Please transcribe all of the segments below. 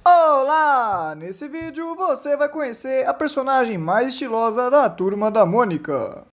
Olá! Nesse vídeo você vai conhecer a personagem mais estilosa da Turma da Mônica.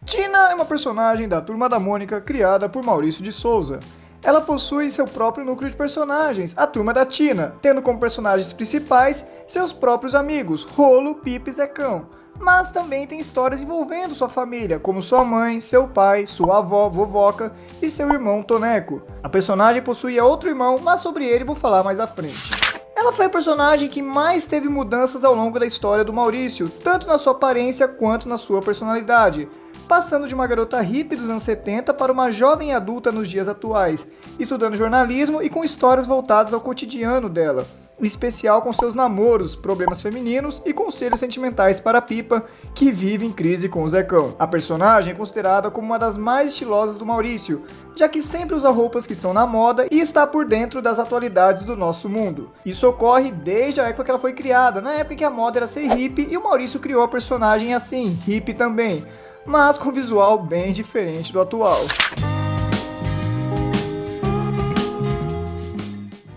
Tina é uma personagem da Turma da Mônica criada por Maurício de Souza. Ela possui seu próprio núcleo de personagens, a Turma da Tina, tendo como personagens principais seus próprios amigos, Rolo, Pipa e Zecão. Mas também tem histórias envolvendo sua família, como sua mãe, seu pai, sua avó, vovoca e seu irmão Toneco. A personagem possuía outro irmão, mas sobre ele vou falar mais à frente. Ela foi a personagem que mais teve mudanças ao longo da história do Maurício, tanto na sua aparência quanto na sua personalidade, passando de uma garota hippie dos anos 70 para uma jovem adulta nos dias atuais, estudando jornalismo e com histórias voltadas ao cotidiano dela, em especial com seus namoros, problemas femininos e conselhos sentimentais para a Pipa, que vive em crise com o Zecão. A personagem é considerada como uma das mais estilosas do Maurício, já que sempre usa roupas que estão na moda e está por dentro das atualidades do nosso mundo. Isso ocorre desde a época que ela foi criada, na época em que a moda era ser hippie e o Maurício criou a personagem assim, hippie também, mas com visual bem diferente do atual.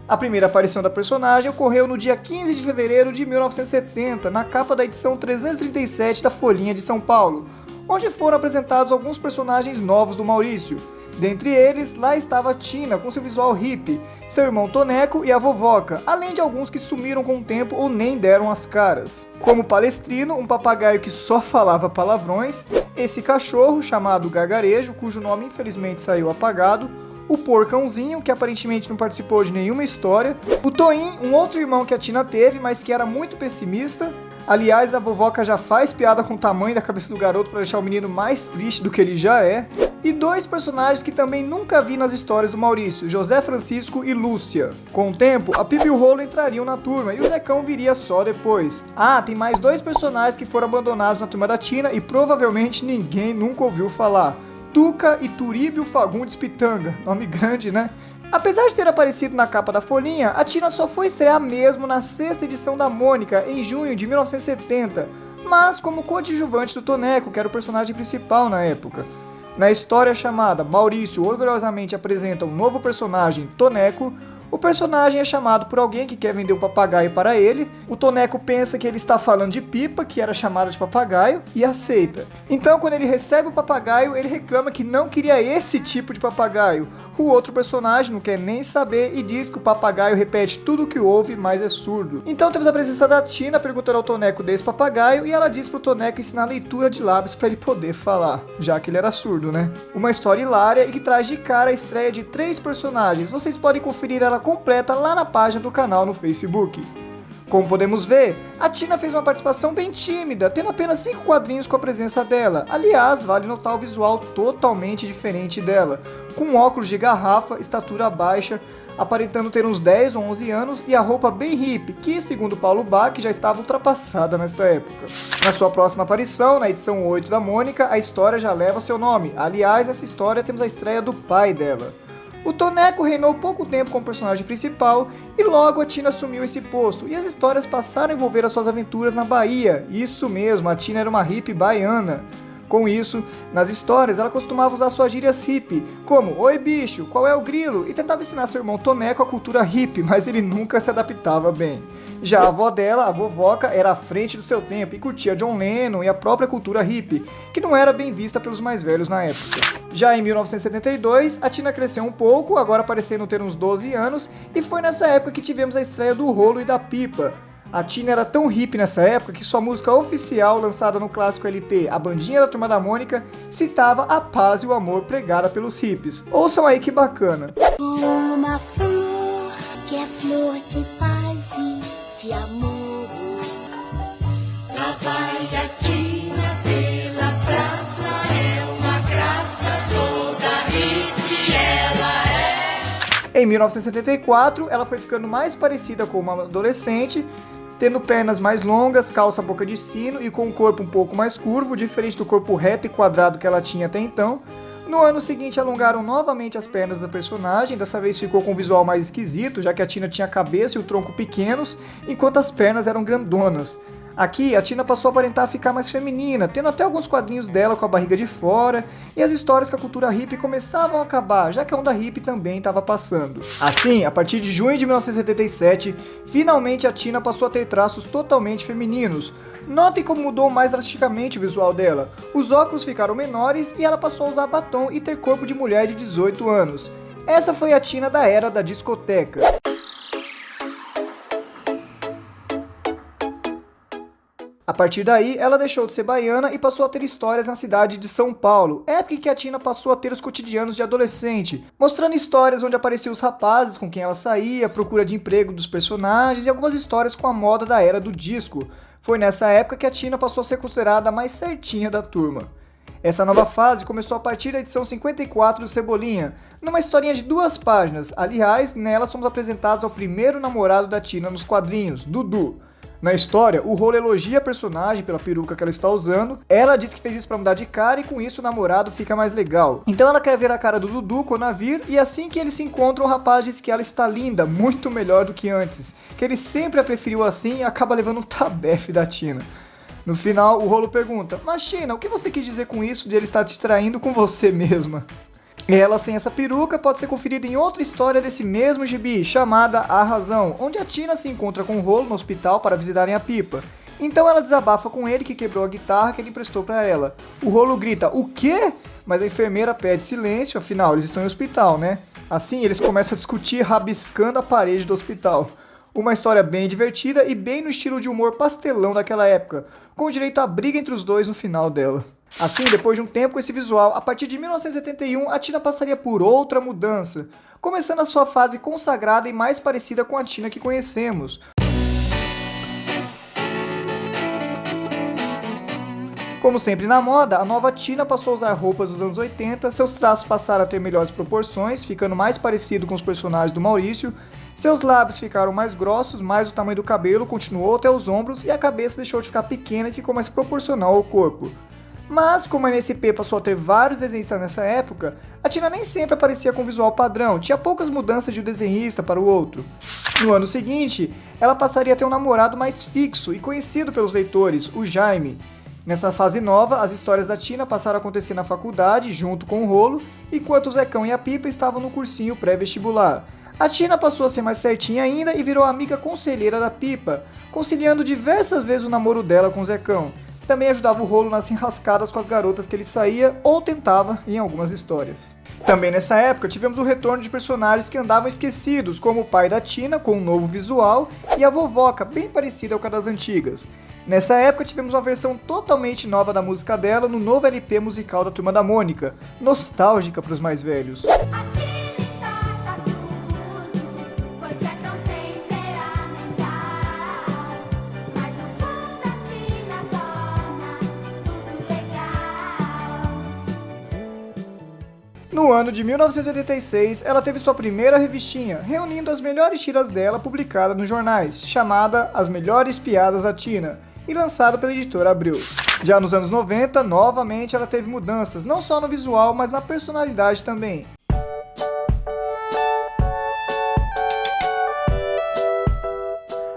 A primeira aparição da personagem ocorreu no dia 15 de fevereiro de 1970, na capa da edição 337 da Folhinha de São Paulo, onde foram apresentados alguns personagens novos do Maurício. Dentre eles, lá estava Tina com seu visual hippie, seu irmão Toneco e a vovoca, além de alguns que sumiram com o tempo ou nem deram as caras. Como Palestrino, um papagaio que só falava palavrões, esse cachorro chamado Gargarejo, cujo nome infelizmente saiu apagado, o Porcãozinho, que aparentemente não participou de nenhuma história, o Toim, um outro irmão que a Tina teve, mas que era muito pessimista. Aliás, a vovoca já faz piada com o tamanho da cabeça do garoto para deixar o menino mais triste do que ele já é. E dois personagens que também nunca vi nas histórias do Maurício, José Francisco e Lúcia. Com o tempo, a Pipa e o Rolo entrariam na turma e o Zecão viria só depois. Ah, tem mais dois personagens que foram abandonados na turma da Tina e provavelmente ninguém nunca ouviu falar. Tuca e Turíbio Fagundes Pitanga, nome grande, né? Apesar de ter aparecido na capa da Folhinha, a Tina só foi estrear mesmo na sexta edição da Mônica, em junho de 1970, mas como coadjuvante do Toneco, que era o personagem principal na época. Na história chamada Maurício orgulhosamente apresenta um novo personagem, Toneco, o personagem é chamado por alguém que quer vender um papagaio para ele. O Toneco pensa que ele está falando de Pipa, que era chamada de papagaio, e aceita. Então, quando ele recebe o papagaio, ele reclama que não queria esse tipo de papagaio. O outro personagem não quer nem saber e diz que o papagaio repete tudo o que ouve, mas é surdo. Então temos a presença da Tina perguntando ao Toneco desse papagaio e ela diz pro Toneco ensinar a leitura de lábios para ele poder falar, já que ele era surdo, né? Uma história hilária e que traz de cara a estreia de 3 personagens. Vocês podem conferir ela completa lá na página do canal no Facebook. Como podemos ver, a Tina fez uma participação bem tímida, tendo apenas 5 quadrinhos com a presença dela. Aliás, vale notar o visual totalmente diferente dela, com óculos de garrafa, estatura baixa, aparentando ter uns 10 ou 11 anos e a roupa bem hippie, que, segundo Paulo Bach, já estava ultrapassada nessa época. Na sua próxima aparição, na edição 8 da Mônica, a história já leva seu nome. Aliás, nessa história temos a estreia do pai dela. O Toneco reinou pouco tempo como personagem principal e logo a Tina assumiu esse posto e as histórias passaram a envolver as suas aventuras na Bahia. Isso mesmo, a Tina era uma hippie baiana. Com isso, nas histórias ela costumava usar suas gírias hippie, como "Oi bicho, qual é o grilo?" e tentava ensinar seu irmão Toneco a cultura hippie, mas ele nunca se adaptava bem. Já a avó dela, a vovoca, era à frente do seu tempo e curtia John Lennon e a própria cultura hippie, que não era bem vista pelos mais velhos na época. Já em 1972, a Tina cresceu um pouco, agora parecendo ter uns 12 anos, e foi nessa época que tivemos a estreia do Rolo e da Pipa. A Tina era tão hippie nessa época que sua música oficial, lançada no clássico LP A Bandinha da Turma da Mônica, citava a paz e o amor pregada pelos hippies. Ouçam aí que bacana. Uma flor que é flor de paz e de amor. Lá vai a Tina pela praça, é uma graça toda hippie ela é. Em 1974, ela foi ficando mais parecida com uma adolescente, tendo pernas mais longas, calça boca de sino e com um corpo um pouco mais curvo, diferente do corpo reto e quadrado que ela tinha até então. No ano seguinte, alongaram novamente as pernas da personagem, dessa vez ficou com um visual mais esquisito, já que a Tina tinha a cabeça e o tronco pequenos, enquanto as pernas eram grandonas. Aqui, a Tina passou a aparentar ficar mais feminina, tendo até alguns quadrinhos dela com a barriga de fora, e as histórias com a cultura hippie começavam a acabar, já que a onda hippie também estava passando. Assim, a partir de junho de 1977, finalmente a Tina passou a ter traços totalmente femininos. Notem como mudou mais drasticamente o visual dela. Os óculos ficaram menores e ela passou a usar batom e ter corpo de mulher de 18 anos. Essa foi a Tina da era da discoteca. A partir daí, ela deixou de ser baiana e passou a ter histórias na cidade de São Paulo, época em que a Tina passou a ter os cotidianos de adolescente, mostrando histórias onde apareciam os rapazes com quem ela saía, procura de emprego dos personagens e algumas histórias com a moda da era do disco. Foi nessa época que a Tina passou a ser considerada a mais certinha da turma. Essa nova fase começou a partir da edição 54 do Cebolinha, numa historinha de 2 páginas. Aliás, nela somos apresentados ao primeiro namorado da Tina nos quadrinhos, Dudu. Na história, o Rolo elogia a personagem pela peruca que ela está usando, ela diz que fez isso pra mudar de cara e com isso o namorado fica mais legal. Então ela quer ver a cara do Dudu quando a vir, e assim que eles se encontram, o rapaz diz que ela está linda, muito melhor do que antes, que ele sempre a preferiu assim e acaba levando um tabefe da Tina. No final, o Rolo pergunta: mas Tina, o que você quis dizer com isso de ele estar te traindo com você mesma? Ela sem essa peruca pode ser conferida em outra história desse mesmo gibi, chamada A Razão, onde a Tina se encontra com o Rolo no hospital para visitarem a Pipa. Então ela desabafa com ele que quebrou a guitarra que ele emprestou para ela. O Rolo grita: o quê? Mas a enfermeira pede silêncio, afinal eles estão em hospital, né? Assim eles começam a discutir rabiscando a parede do hospital. Uma história bem divertida e bem no estilo de humor pastelão daquela época, com direito à briga entre os dois no final dela. Assim, depois de um tempo com esse visual, a partir de 1971, a Tina passaria por outra mudança, começando a sua fase consagrada e mais parecida com a Tina que conhecemos. Como sempre na moda, a nova Tina passou a usar roupas dos anos 80, seus traços passaram a ter melhores proporções, ficando mais parecido com os personagens do Maurício, seus lábios ficaram mais grossos, mas o tamanho do cabelo continuou até os ombros e a cabeça deixou de ficar pequena e ficou mais proporcional ao corpo. Mas, como a MSP passou a ter vários desenhistas nessa época, a Tina nem sempre aparecia com visual padrão, tinha poucas mudanças de um desenhista para o outro. No ano seguinte, ela passaria a ter um namorado mais fixo e conhecido pelos leitores, o Jaime. Nessa fase nova, as histórias da Tina passaram a acontecer na faculdade, junto com o Rolo, enquanto o Zecão e a Pipa estavam no cursinho pré-vestibular. A Tina passou a ser mais certinha ainda e virou a amiga conselheira da Pipa, conciliando diversas vezes o namoro dela com o Zecão. Também ajudava o Rolo nas enrascadas com as garotas que ele saía ou tentava em algumas histórias. Também nessa época tivemos o retorno de personagens que andavam esquecidos, como o pai da Tina, com um novo visual, e a vovoca, bem parecida com a das antigas. Nessa época tivemos uma versão totalmente nova da música dela no novo LP musical da Turma da Mônica, nostálgica para os mais velhos. No ano de 1986, ela teve sua primeira revistinha, reunindo as melhores tiras dela publicada nos jornais, chamada As Melhores Piadas da Tina, e lançada pela editora Abril. Já nos anos 90, novamente ela teve mudanças, não só no visual, mas na personalidade também.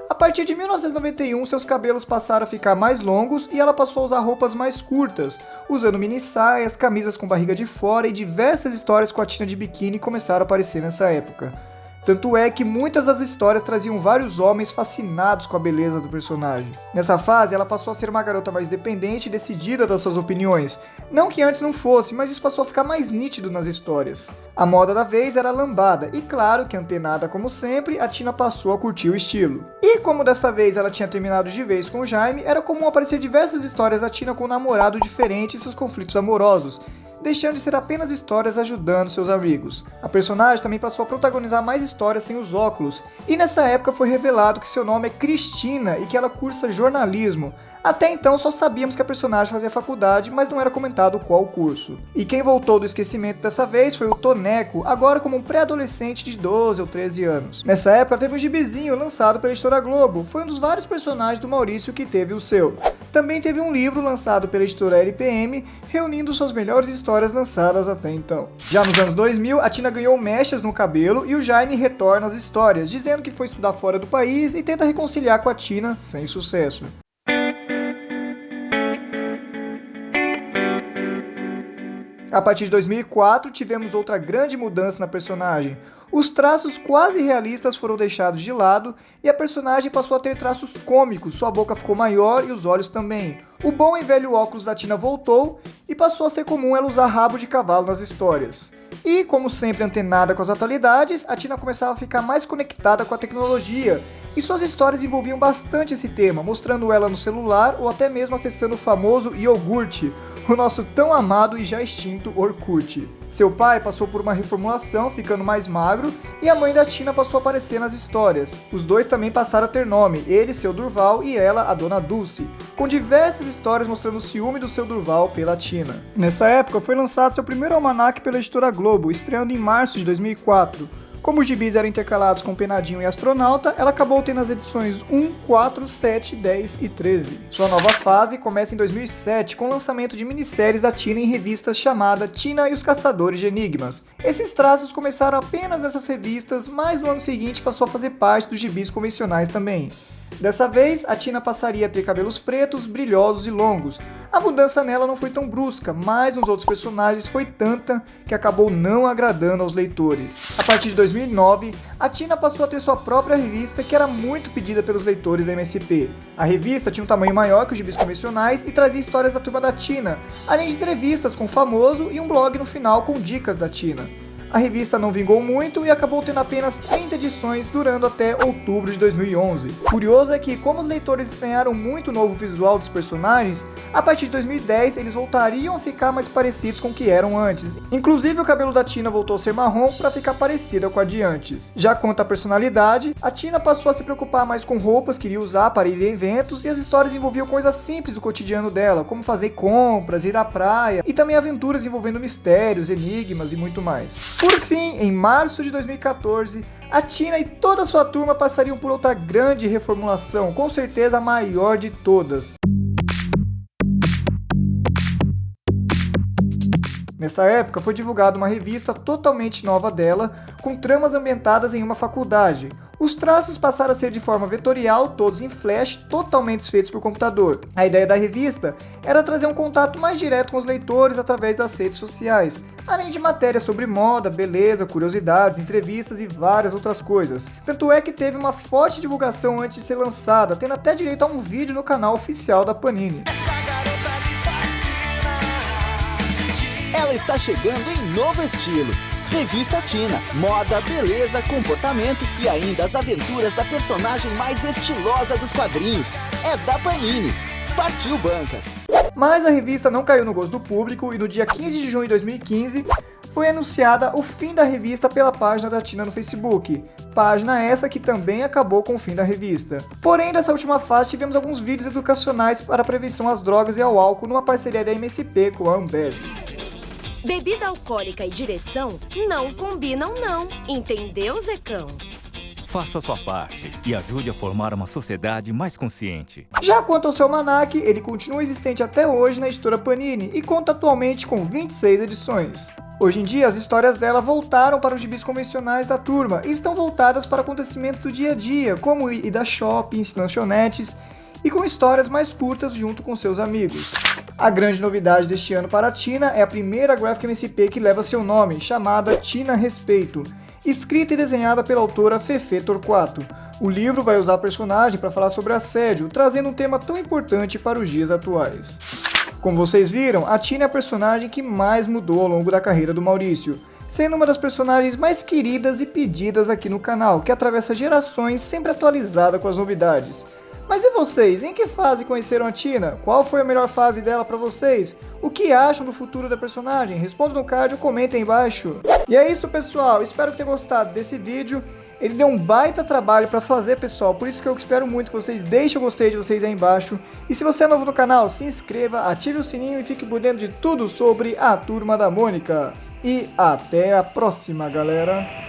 A partir de 1991, seus cabelos passaram a ficar mais longos e ela passou a usar roupas mais curtas, usando mini saias, camisas com barriga de fora e diversas histórias com a Tina de biquíni começaram a aparecer nessa época. Tanto é que muitas das histórias traziam vários homens fascinados com a beleza do personagem. Nessa fase, ela passou a ser uma garota mais dependente e decidida das suas opiniões. Não que antes não fosse, mas isso passou a ficar mais nítido nas histórias. A moda da vez era a lambada, e claro que antenada como sempre, a Tina passou a curtir o estilo. E como dessa vez ela tinha terminado de vez com o Jaime, era comum aparecer diversas histórias da Tina com um namorado diferente e seus conflitos amorosos, deixando de ser apenas histórias ajudando seus amigos. A personagem também passou a protagonizar mais histórias sem os óculos, e nessa época foi revelado que seu nome é Cristina e que ela cursa jornalismo. Até então só sabíamos que a personagem fazia faculdade, mas não era comentado qual curso. E quem voltou do esquecimento dessa vez foi o Toneco, agora como um pré-adolescente de 12 ou 13 anos. Nessa época teve um gibizinho lançado pela editora Globo, foi um dos vários personagens do Maurício que teve o seu. Também teve um livro lançado pela editora LPM, reunindo suas melhores histórias lançadas até então. Já nos anos 2000, a Tina ganhou mechas no cabelo e o Jaime retorna às histórias, dizendo que foi estudar fora do país e tenta reconciliar com a Tina sem sucesso. A partir de 2004, tivemos outra grande mudança na personagem. Os traços quase realistas foram deixados de lado e a personagem passou a ter traços cômicos, sua boca ficou maior e os olhos também. O bom e velho óculos da Tina voltou e passou a ser comum ela usar rabo de cavalo nas histórias. E, como sempre antenada com as atualidades, a Tina começava a ficar mais conectada com a tecnologia e suas histórias envolviam bastante esse tema, mostrando ela no celular ou até mesmo acessando o famoso iogurte, o nosso tão amado e já extinto Orkut. Seu pai passou por uma reformulação, ficando mais magro, e a mãe da Tina passou a aparecer nas histórias. Os dois também passaram a ter nome, ele, seu Durval, e ela, a Dona Dulce, com diversas histórias mostrando o ciúme do seu Durval pela Tina. Nessa época, foi lançado seu primeiro almanaque pela editora Globo, estreando em março de 2004. Como os gibis eram intercalados com Penadinho e Astronauta, ela acabou tendo as edições 1, 4, 7, 10 e 13. Sua nova fase começa em 2007 com o lançamento de minisséries da Tina em revistas chamada Tina e os Caçadores de Enigmas. Esses traços começaram apenas nessas revistas, mas no ano seguinte passou a fazer parte dos gibis convencionais também. Dessa vez, a Tina passaria a ter cabelos pretos, brilhosos e longos. A mudança nela não foi tão brusca, mas nos outros personagens foi tanta que acabou não agradando aos leitores. A partir de 2009, a Tina passou a ter sua própria revista, que era muito pedida pelos leitores da MSP. A revista tinha um tamanho maior que os gibis convencionais e trazia histórias da turma da Tina, além de entrevistas com o famoso e um blog no final com dicas da Tina. A revista não vingou muito e acabou tendo apenas 30 edições, durando até outubro de 2011. Curioso é que, como os leitores estranharam muito o novo visual dos personagens, a partir de 2010 eles voltariam a ficar mais parecidos com o que eram antes. Inclusive o cabelo da Tina voltou a ser marrom para ficar parecida com a de antes. Já quanto à personalidade, a Tina passou a se preocupar mais com roupas que iria usar para ir em eventos, e as histórias envolviam coisas simples do cotidiano dela, como fazer compras, ir à praia, e também aventuras envolvendo mistérios, enigmas e muito mais. Por fim, em março de 2014, a Tina e toda a sua turma passariam por outra grande reformulação, com certeza a maior de todas. Nessa época, foi divulgada uma revista totalmente nova dela, com tramas ambientadas em uma faculdade. Os traços passaram a ser de forma vetorial, todos em flash, totalmente feitos por computador. A ideia da revista era trazer um contato mais direto com os leitores através das redes sociais, além de matérias sobre moda, beleza, curiosidades, entrevistas e várias outras coisas. Tanto é que teve uma forte divulgação antes de ser lançada, tendo até direito a um vídeo no canal oficial da Panini. Ela está chegando em novo estilo. Revista Tina, moda, beleza, comportamento e ainda as aventuras da personagem mais estilosa dos quadrinhos. É da Panini. Partiu bancas. Mas a revista não caiu no gosto do público e no dia 15 de junho de 2015 foi anunciada o fim da revista pela página da Tina no Facebook. Página essa que também acabou com o fim da revista. Porém, nessa última fase tivemos alguns vídeos educacionais para a prevenção às drogas e ao álcool numa parceria da MSP com a Ambev. Bebida alcoólica e direção não combinam não, entendeu, Zecão? Faça sua parte e ajude a formar uma sociedade mais consciente. Já quanto ao seu almanaque, ele continua existente até hoje na editora Panini e conta atualmente com 26 edições. Hoje em dia, as histórias dela voltaram para os gibis convencionais da turma e estão voltadas para acontecimentos do dia a dia, como ir a shoppings, lanchonetes, e com histórias mais curtas junto com seus amigos. A grande novidade deste ano para a Tina é a primeira Graphic MSP que leva seu nome, chamada Tina Respeito, escrita e desenhada pela autora Fefe Torquato. O livro vai usar a personagem para falar sobre assédio, trazendo um tema tão importante para os dias atuais. Como vocês viram, a Tina é a personagem que mais mudou ao longo da carreira do Maurício, sendo uma das personagens mais queridas e pedidas aqui no canal, que atravessa gerações, sempre atualizada com as novidades. Mas e vocês? Em que fase conheceram a Tina? Qual foi a melhor fase dela pra vocês? O que acham do futuro da personagem? Respondam no card ou comentem aí embaixo. E é isso, pessoal. Espero ter gostado desse vídeo. Ele deu um baita trabalho pra fazer, pessoal. Por isso que eu espero muito que vocês deixem o gostei de vocês aí embaixo. E se você é novo no canal, se inscreva, ative o sininho e fique por dentro de tudo sobre a Turma da Mônica. E até a próxima, galera.